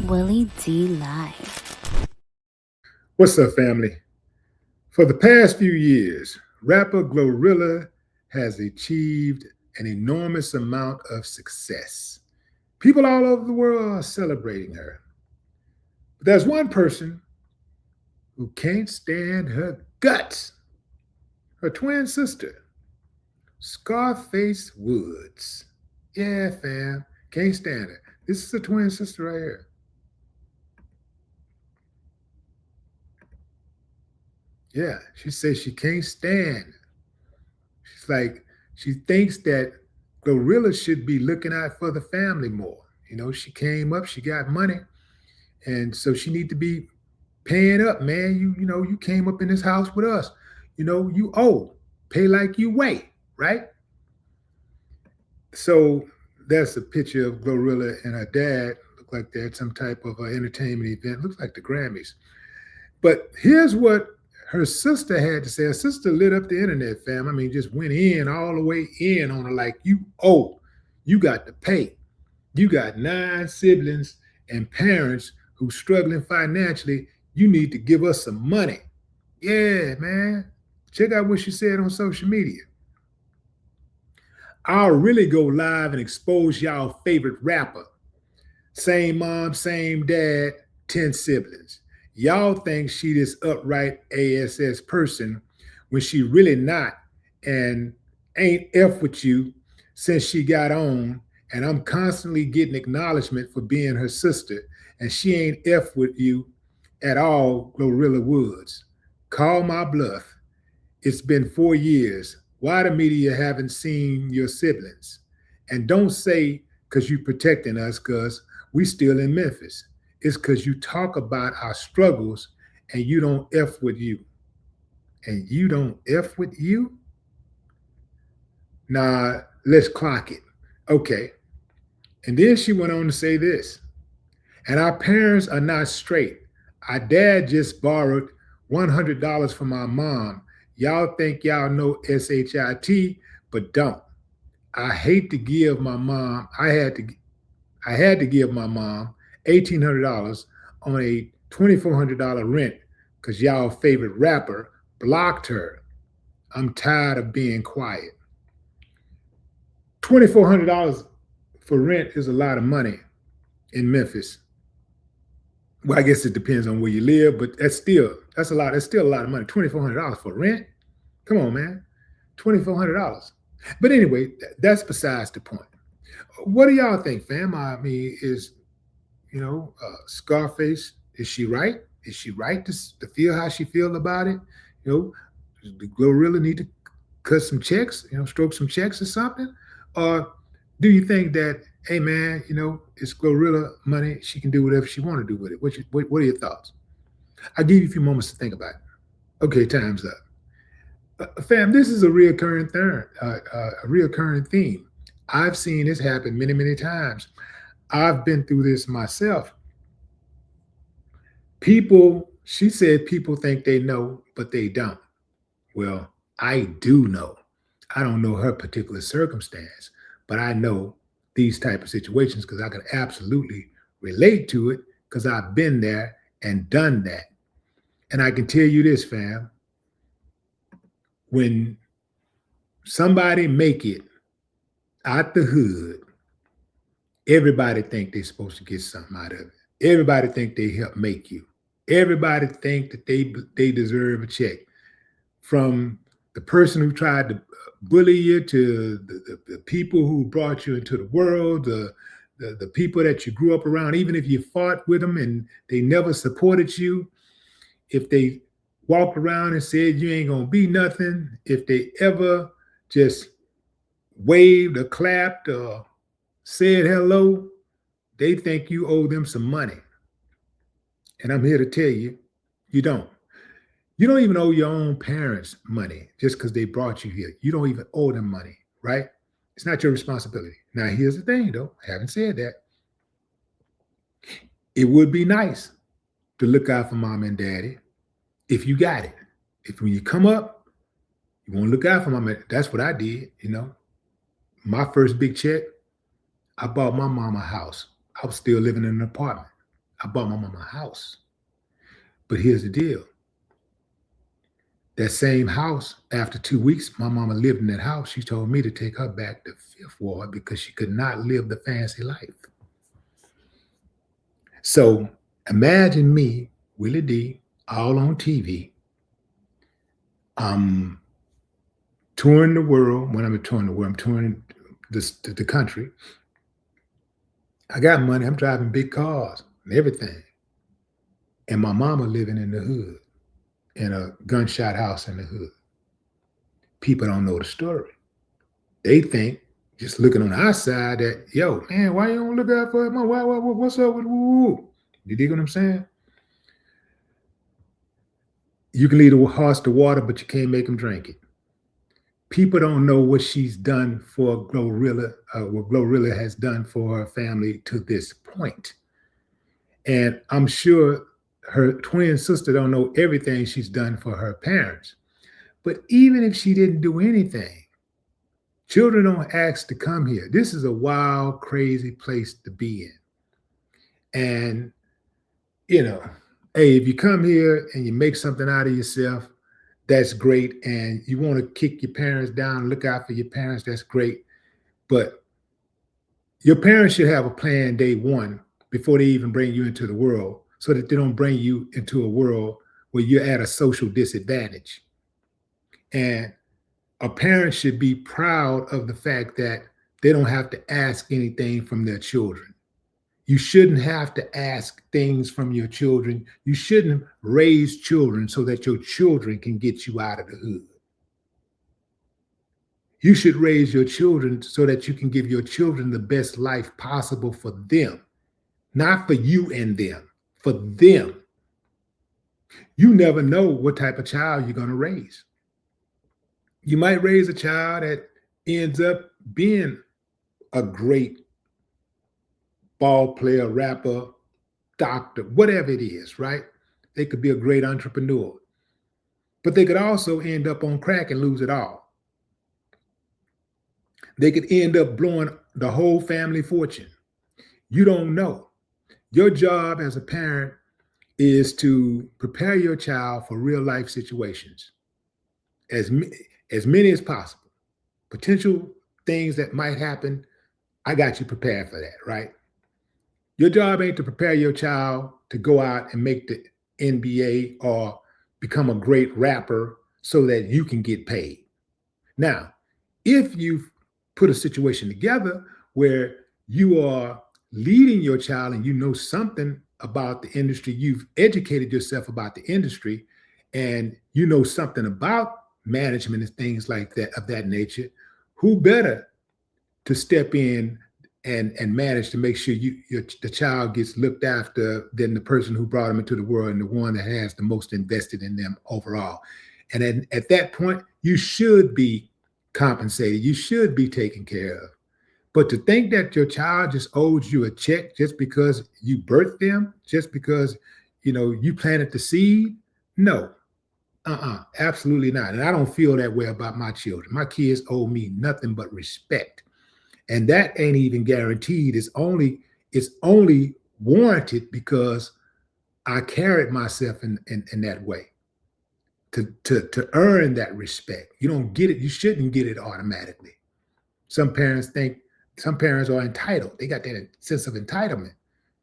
Willie D Live. What's up, family? For the past few years, rapper GloRilla has achieved an enormous amount of success. People all over the world are celebrating her. But there's one person who can't stand her guts, her twin sister, Scarface Woods. Yeah, fam, can't stand her. This is a twin sister right here. Yeah, she says she can't stand. She's like, she thinks that GloRilla should be looking out for the family more. You know, she came up, she got money, and so she need to be paying up, man. You know, you came up in this house with us. You know, you owe. Pay like you weigh, right? So that's a picture of GloRilla and her dad. Look like they're at some type of entertainment event. Looks like the Grammys. But here's what her sister had to say. Her sister lit up the internet, fam. I mean, just went in all the way in on her, like, you owe. You got to pay. You got 9 siblings and parents who's struggling financially. You need to give us some money. Yeah, man. Check out what she said on social media. I'll really go live and expose y'all favorite rapper. Same mom, same dad, 10 siblings. Y'all think she this upright ASS person when she really not, and ain't F with you since she got on, and I'm constantly getting acknowledgement for being her sister, and she ain't F with you at all, GloRilla Woods. Call my bluff. It's been 4 years. Why the media haven't seen your siblings? And don't say because you protecting us, because we still in Memphis. It's because you talk about our struggles and you don't F with you. And you don't F with you? Nah, let's clock it. Okay. And then she went on to say this. And our parents are not straight. Our dad just borrowed $100 from our mom. Y'all think y'all know SHIT, but don't. I hate to give my mom, I had to give my mom $1,800 on a $2,400 rent because y'all favorite rapper blocked her. I'm tired of being quiet. $2,400 for rent is a lot of money in Memphis. Well, I guess it depends on where you live, but that's still a lot of money. $2,400 for rent? Come on, man. $2,400. But anyway, that's besides the point. What do y'all think, fam? I mean, Scarface, is she right? Is she right to feel how she feel about it? You know, the GloRilla need to cut some checks, stroke some checks or something? Or do you think that, hey, man, it's GloRilla money. She can do whatever she want to do with it. What are your thoughts? I'll give you a few moments to think about it. Okay, time's up. Fam, this is a reoccurring theme. I've seen this happen many, many times. I've been through this myself. She said people think they know, but they don't. Well, I do know. I don't know her particular circumstance, but I know these type of situations because I can absolutely relate to it because I've been there and done that. And I can tell you this, fam, when somebody make it out the hood, everybody think they're supposed to get something out of it. Everybody think they help make you. Everybody think that they deserve a check. From the person who tried to bully you to the people who brought you into the world, the people that you grew up around, even if you fought with them and they never supported you, if they walked around and said you ain't gonna be nothing, if they ever just waved or clapped or said hello, they think you owe them some money. And I'm here to tell you, you don't. You don't even owe your own parents money just because they brought you here. You don't even owe them money, right? It's not your responsibility. Now, here's the thing, though. Having said that, it would be nice to look out for mom and daddy if you got it. If when you come up, you want to look out for mom. That's what I did, My first big check, I bought my mom a house. I was still living in an apartment. I bought my mama a house. But here's the deal. That same house, after 2 weeks, my mama lived in that house. She told me to take her back to Fifth Ward because she could not live the fancy life. So imagine me, Willie D, all on TV. I'm touring the world. When I'm touring the world, I'm touring the country. I got money. I'm driving big cars and everything. And my mama living in the hood, in a gunshot house in the hood. People don't know the story. They think, just looking on the outside, that, yo, man, why you don't look out for my what's up with woo? You dig what I'm saying? You can lead a horse to water, but you can't make him drink it. People don't know what she's done for GloRilla, what GloRilla has done for her family to this point. And I'm sure her twin sister don't know everything she's done for her parents. But even if she didn't do anything, children don't ask to come here. This is a wild, crazy place to be in. And, you know, hey, if you come here and you make something out of yourself, that's great. And you want to kick your parents down, look out for your parents, that's great. But your parents should have a plan day one before they even bring you into the world, so that they don't bring you into a world where you're at a social disadvantage. And a parent should be proud of the fact that they don't have to ask anything from their children. You shouldn't have to ask things from your children. You shouldn't raise children so that your children can get you out of the hood. You should raise your children so that you can give your children the best life possible for them, not for you and them, for them. You never know what type of child you're going to raise. You might raise a child that ends up being a great ball player, rapper, doctor, whatever it is, right? They could be a great entrepreneur, but they could also end up on crack and lose it all. They could end up blowing the whole family fortune. You don't know. Your job as a parent is to prepare your child for real life situations, as many as possible. Potential things that might happen, I got you prepared for that, right? Your job ain't to prepare your child to go out and make the NBA or become a great rapper so that you can get paid. Now, if you've put a situation together where you are leading your child and you know something about the industry, you've educated yourself about the industry, and you know something about management and things like that, of that nature, who better to step in and manage to make sure the child gets looked after than the person who brought them into the world and the one that has the most invested in them overall. And then at that point, you should be compensated. You should be taken care of. But to think that your child just owes you a check just because you birthed them, just because, you know, you planted the seed, no. Absolutely not. And I don't feel that way about my children. My kids owe me nothing but respect. And that ain't even guaranteed. It's only warranted because I carried myself in that way to earn that respect. You don't get it. You shouldn't get it automatically. Some parents are entitled. They got that sense of entitlement.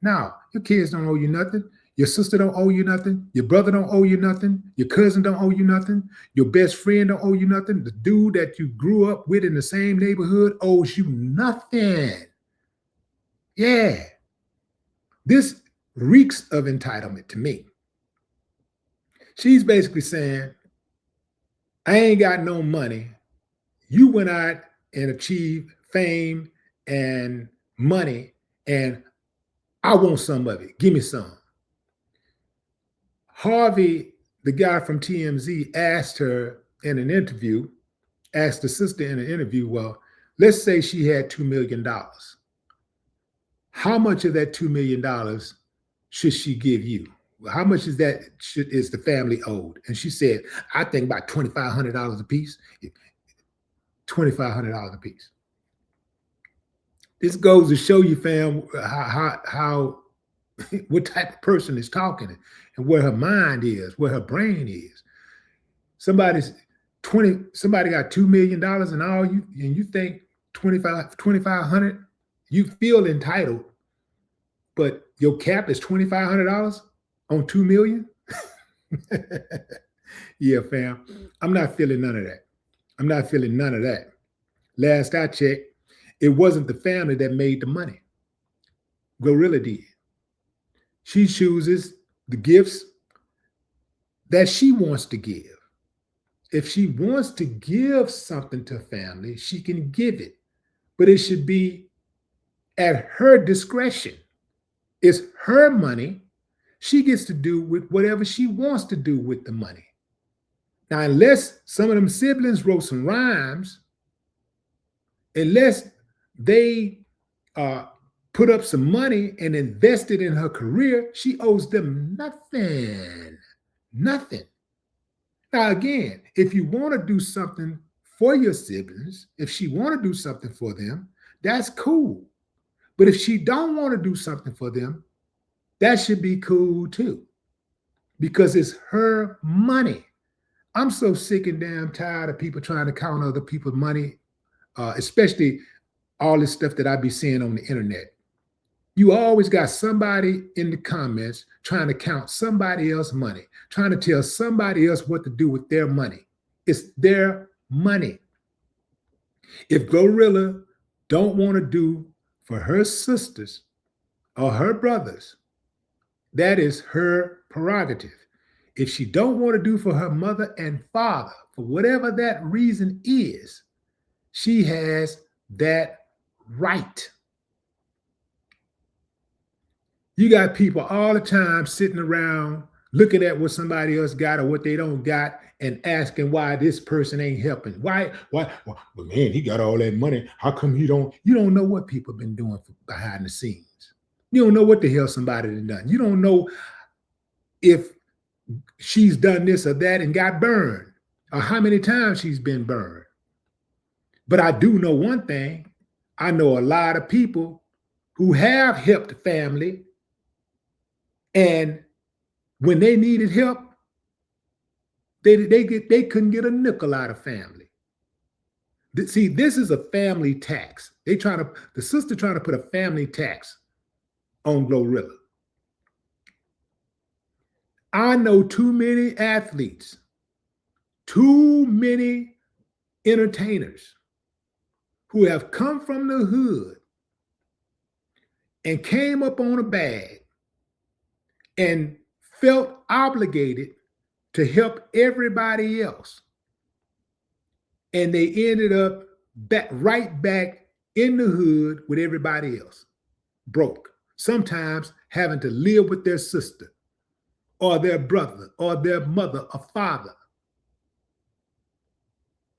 No, your kids don't owe you nothing. Your sister don't owe you nothing. Your brother don't owe you nothing. Your cousin don't owe you nothing. Your best friend don't owe you nothing. The dude that you grew up with in the same neighborhood owes you nothing. Yeah. This reeks of entitlement to me. She's basically saying, I ain't got no money. You went out and achieved fame and money, and I want some of it. Give me some. Harvey, the guy from TMZ, asked the sister in an interview, well, let's say she had $2 million. How much of that $2 million should she give you? How much is the family owed? And she said, I think about $2,500 a piece. $2,500 a piece. This goes to show you, fam, how what type of person is talking and where her mind is, where her brain is. Somebody got $2 million and you think 2,500, you feel entitled, but your cap is $2,500 on 2 million. Yeah, fam. I'm not feeling none of that. I'm not feeling none of that. Last I checked, it wasn't the family that made the money. GloRilla did. She chooses the gifts that she wants to give. If she wants to give something to family, she can give it, but it should be at her discretion. It's her money. She gets to do with whatever she wants to do with the money. Now, unless some of them siblings wrote some rhymes, unless they put up some money and invested in her career, she owes them nothing. Nothing. Now, again, if you want to do something for your siblings, if she want to do something for them, that's cool. But if she don't want to do something for them, that should be cool too, because it's her money. I'm so sick and damn tired of people trying to count other people's money, especially all this stuff that I be seeing on the internet. You always got somebody in the comments trying to count somebody else's money, trying to tell somebody else what to do with their money. It's their money. If GloRilla don't want to do for her sisters or her brothers, that is her prerogative. If she don't want to do for her mother and father, for whatever that reason is, she has that right. You got people all the time sitting around looking at what somebody else got or what they don't got and asking why this person ain't helping. Why, well, man, he got all that money. How come you don't know what people have been doing behind the scenes. You don't know what the hell somebody has done. You don't know if she's done this or that and got burned, or how many times she's been burned. But I do know one thing. I know a lot of people who have helped family, and when they needed help, they couldn't get a nickel out of family. See, this is a family tax. The sister trying to put a family tax on GloRilla. I know too many athletes, too many entertainers who have come from the hood and came up on a bag and felt obligated to help everybody else. And they ended up right back in the hood with everybody else, broke, sometimes having to live with their sister or their brother or their mother or father.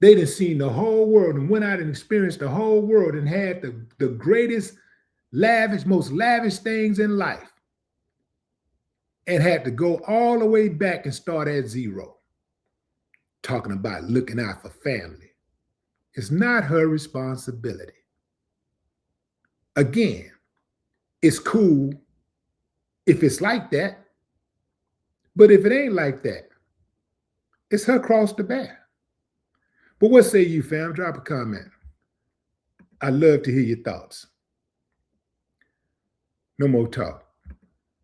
They done seen the whole world and went out and experienced the whole world and had the greatest, most lavish things in life, and had to go all the way back and start at zero. Talking about looking out for family. It's not her responsibility. Again, it's cool if it's like that, but if it ain't like that, it's her cross to bear. But what say you, fam? Drop a comment. I'd love to hear your thoughts. No more talk.